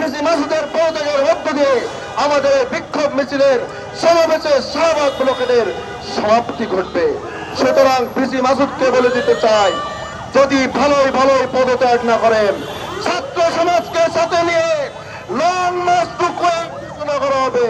VC মাসুদের পদত্যাগের মধ্য দিয়ে আমাদের বিক্ষোভ মিছিলের সমাবেশের শাহবাগ ব্লকেটের সমাপ্তি ঘটবে। সুতরাং ভিসি মাসুদকে বলে দিতে চাই, যদি ভালোই পদত্যাগ না করেন, ছাত্র সমাজকে সাথে নিয়ে লং মার্চ টু কুয়েট ঘোষণা করা হবে।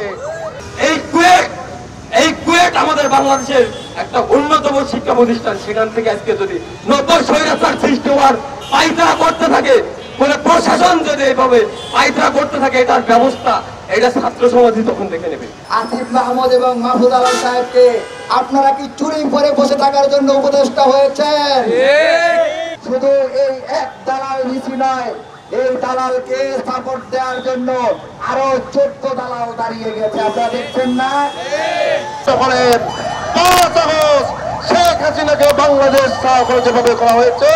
এই কুয়েট আমাদের বাংলাদেশের একটা অন্যতম শিক্ষা প্রতিষ্ঠান। সেখান থেকে আজকে যদি নব্বই স্বৈরাচার সৃষ্টি হওয়ার পায়তারা করতে থাকে, কোন প্রশাসন যদি এইভাবে পায়তারা করতে থাকে, এটার ব্যবস্থা এটা ছাত্র সমাজই তখন দেখে নেবে। আসিফ মাহমুদ এবং মাহফুজ আলম সাহেবকে আপনারা কি চুরি করে বসে থাকার জন্য উপদেষ্টা হয়েছেন? শুধু এই এক দালাল ভিসি নয়, এই দালালকে সাপোর্ট দেওয়ার জন্য আরো 14 দালাল দাঁড়িয়ে গেছে, আপনারা দেখছেন না? বলেন 5 আগস্ট শেখ হাসিনাকে বাংলাদেশ ছাড়া করে যেভাবে করা হয়েছে,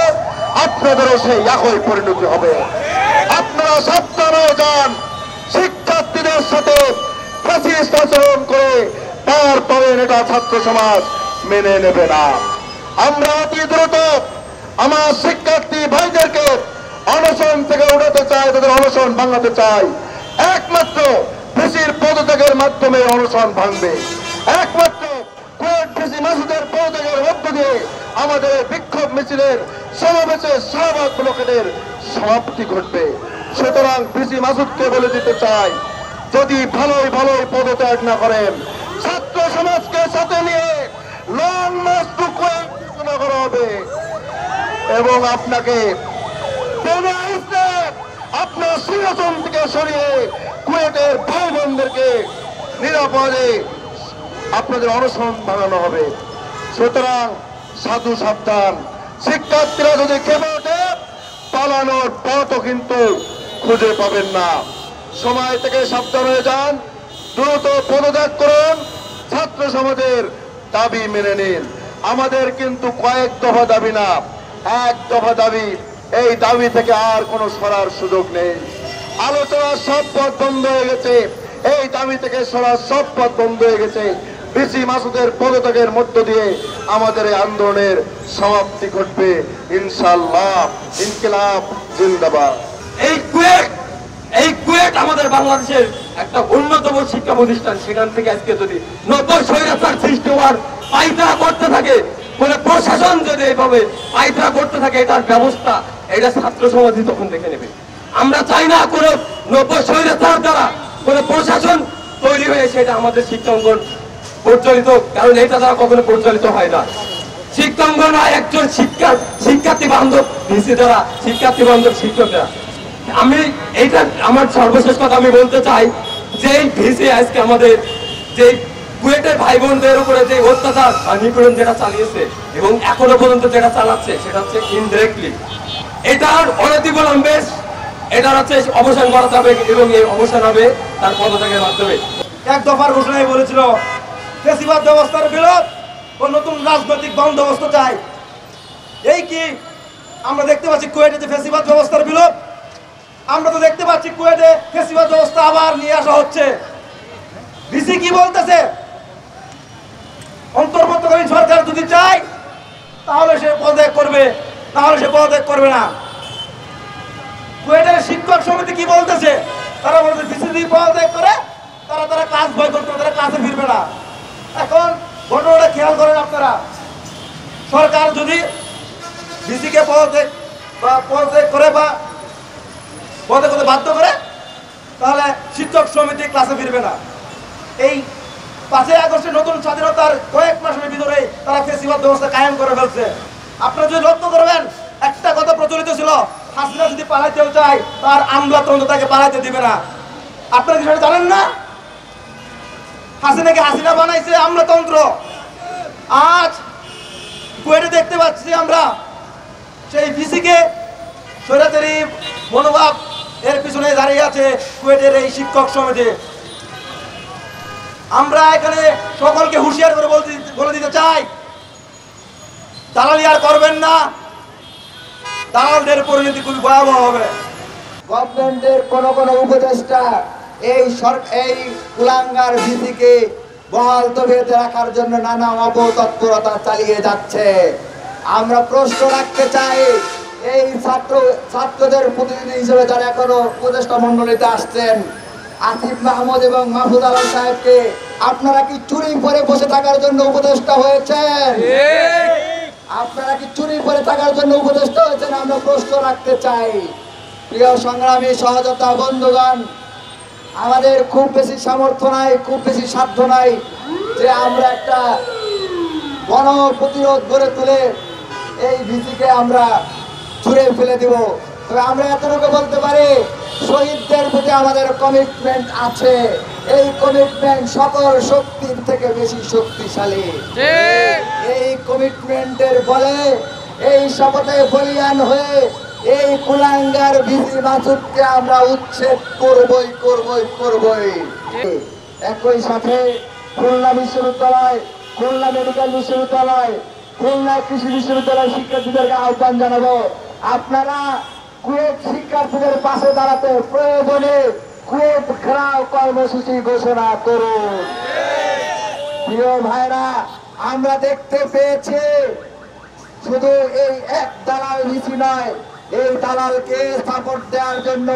আপনাদেরও সেই একই পরিণতি হবে। আপনারা সাবধান হয়ে যান, শিক্ষার্থীদের সাথে ফ্যাসিস্ট আচরণ করে পার পাবেন, এটা ছাত্র সমাজ মেনে নেবে না। আমরা অতি দ্রুত আমার শিক্ষার্থী ভাইদেরকে অনশন থেকে উঠাতে চাই, তাদের অনশন ভাঙাতে চাই। একমাত্র ভিসির পদত্যাগের মাধ্যমে অনশন ভাঙবে। একমাত্র কুয়েট ভিসি মাসুদের পদত্যাগের মধ্য দিয়ে আমাদের বিক্ষোভ মিছিলের সমাবেশের শাহবাগ ব্লকেটের সমাপ্তি ঘটবে। সুতরাং ভিসি মাসুদকে বলে দিতে চাই, যদি ভালোই পদত্যাগ না করেন, ছাত্র সমাজকে সাথে নিয়ে লং মার্চ টু কুয়েট ঘোষণা করা হবে এবং আপনাকে আপনার সিংহাসন থেকে সরিয়ে কুয়েটের ভাই বোনদেরকে নিরাপদে আপনাদের অনশন ভাঙানো হবে। সুতরাং সাধু সাবধান, শিক্ষার্থীরা যদি খেপে ওঠে, পালানোর পথও কিন্তু খুঁজে পাবেন না। সময় থেকে সাবধান হয়ে যান, দ্রুত পদত্যাগ করুন, ছাত্র সমাজের দাবি মেনে নিন। আমাদের কিন্তু কয়েক দফা দাবি না, এক দফা দাবি। এই দাবি থেকে আর কোনো সরার সুযোগ নেই। আলোচনার সব পথ বন্ধ হয়ে গেছে, এই দাবি থেকে সরার সব পথ বন্ধ হয়ে গেছে। ভিসি মাসুদের পদত্যাগের মধ্য দিয়ে আমাদের এই আন্দোলনের সমাপ্তি ঘটবে ইনশাআল্লাহ। ইনকিলাব জিন্দাবাদ। এই কুয়েট আমাদের বাংলাদেশের একটা অন্যতম শিক্ষা প্রতিষ্ঠান। সেখান থেকে আজকে যদি নব্বই স্বৈরাচার সৃষ্টি হওয়ার পায়তারা করতে থাকে, কোন প্রশাসন যদি এইভাবে পায়তারা করতে থাকে, এটার ব্যবস্থা এটা ছাত্র সমাজই তখন দেখে নেবে। আমরা চাই না কোনো নব্বই স্বৈরাচার দ্বারা কোন প্রশাসন তৈরি হয়ে সেটা আমাদের শিক্ষাঙ্গন পরিচালিত, কারণ এটা দ্বারা কখনো পরিচালিত হয় না। শিক্ষাঙ্গন হয় একজন শিক্ষার্থী বান্ধব ভিসি দ্বারা, শিক্ষার্থী বান্ধব শিক্ষক দ্বারা। আমি এইটা আমার সর্বশেষ কথা আমি বলতে চাই যে এই ভিসি আজকে আমাদের যে কুয়েটের ভাই বোনদের উপরে যে অত্যাচার বা নিপীড়ন যেটা চালিয়েছে এবং এখনো পর্যন্ত যেটা চালাচ্ছে, সেটা হচ্ছে ইনডিরেক্টলি। এটার অনতিবিলম্বে এটার হচ্ছে অবসান করা যাবে এবং এই অবসান হবে তার পদত্যাগের মাধ্যমে। এক দফার ঘোষণায় বলেছিল ফ্যাসিবাদ ব্যবস্থার বিরোধ ও নতুন রাজনৈতিক বন্দোবস্ত চাই। এই কি আমরা দেখতে পাচ্ছি কুয়েটে যে ফ্যাসিবাদ ব্যবস্থার বিলোপ, আমরা তো দেখতে পাচ্ছি কুয়েটে ফ্যাসিবাদ ব্যবস্থা আবার নিয়ে আসা হচ্ছে। ভিসি কি বলতেছে, অন্তর্বর্তীকালীন সরকার যদি চায় তাহলে সে পদত্যাগ করবে, তাহলে সে পদত্যাগ করবে না। কুয়েটের শিক্ষক সমিতি কি বলতেছে, তারা বলতে ভিসি যদি পদত্যাগ করে তারা ক্লাস বয় করতে, তারা ক্লাসে ফিরবে না। এখন ঘটনাটা খেয়াল করেন আপনারা, সরকার যদি ভিসিকে পদত্যাগ করে বা পদত্যাগ করতে বাধ্য করে, তাহলে শিক্ষক সমিতি ক্লাসে ফিরবে না। এই 5 আগস্টের নতুন স্বাধীনতার কয়েক মাসের ভিতরে তারা ফ্যাসিবাদ ব্যবস্থা কায়েম করে ফেলছে। আপনারা যদি লক্ষ্য করবেন, একটা কথা প্রচলিত ছিল, হাসিনা যদি পালাইতে চায় তার আমলাতন্ত্র তাকে পালাইতে দিবে না। আপনারা কি সেটা জানেন না? হাসিনাকে হাসিনা বানাইছে আমলাতন্ত্র। আজ কুয়েটে দেখতে পাচ্ছি আমরা সেই ভিসিকে স্বৈরাচারী মনোভাব এর পিছনে দাঁড়িয়ে আছে কুয়েটের এই শিক্ষক সমিতি। আমরা এখানে সকলকে হুঁশিয়ার করে বলে দিতে চাই, দালালি আর করবেন না, দালালদের পরিণতি খুবই ভয়াবহ হবে। গভর্নমেন্টের কোন উপদেষ্টা এই কুলাঙ্গার ভিসিকে বহাল তবিয়তে রাখার জন্য নানা অপতৎপরতা চালিয়ে যাচ্ছে। আমরা প্রশ্ন রাখতে চাই, এই ছাত্রদের প্রতিনিধি হিসেবে যারা এখনো উপদেষ্টা মন্ডলীতে আসছেন, আসিফ মাহমুদ এবং মাহফুজ আলম সাহেবকে আপনারা কি চুরি করে বসে থাকার জন্য উপদেষ্টা হয়েছেন? আপনারা কি চুরি করে থাকার জন্য উপদেষ্টা হয়েছেন? আমরা প্রশ্ন রাখতে চাই। প্রিয় সংগ্রামী সহযোদ্ধা বন্ধুগণ, আমাদের খুব বেশি সামর্থ্য নাই, খুব বেশি সাধ্য নাই যে আমরা একটা গণ প্রতিরোধ গড়ে তুলে এই ভিসিকে আমরা ছুঁড়ে ফেলে দিব। তবে আমরা এতটুকু বলতে পারি, শহীদদের প্রতি আমাদের কমিটমেন্ট আছে। এই কমিটমেন্ট সকল শক্তির থেকে বেশি শক্তিশালী। এই কমিটমেন্টের বলে এই শপথে বলিয়ান হয়ে এই কুলাঙ্গার ভিসি মাসুদকে আমরা উচ্ছেদ করবই করবই করবই। একই সাথে খুলনা বিশ্ববিদ্যালয়, খুলনা মেডিকেল বিশ্ববিদ্যালয়, খুলনা কৃষি বিশ্ববিদ্যালয় শিক্ষার্থীদেরকে আহ্বান জানাবো, আপনারা কুয়েত শিক্ষার্থীদের পাশে দাঁড়াতে প্রয়োজনে কুয়েত ঘেরাও কর্মসূচি ঘোষণা করুন। প্রিয় ভাইরা, আমরা দেখতে পেয়েছি শুধু এই এক দালাল ভিসি নয়, এই দালালকে সাপোর্ট দেওয়ার জন্য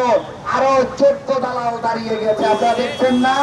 আরো 14 দালাল দাঁড়িয়ে গেছে। আপনারা দেখছেন না?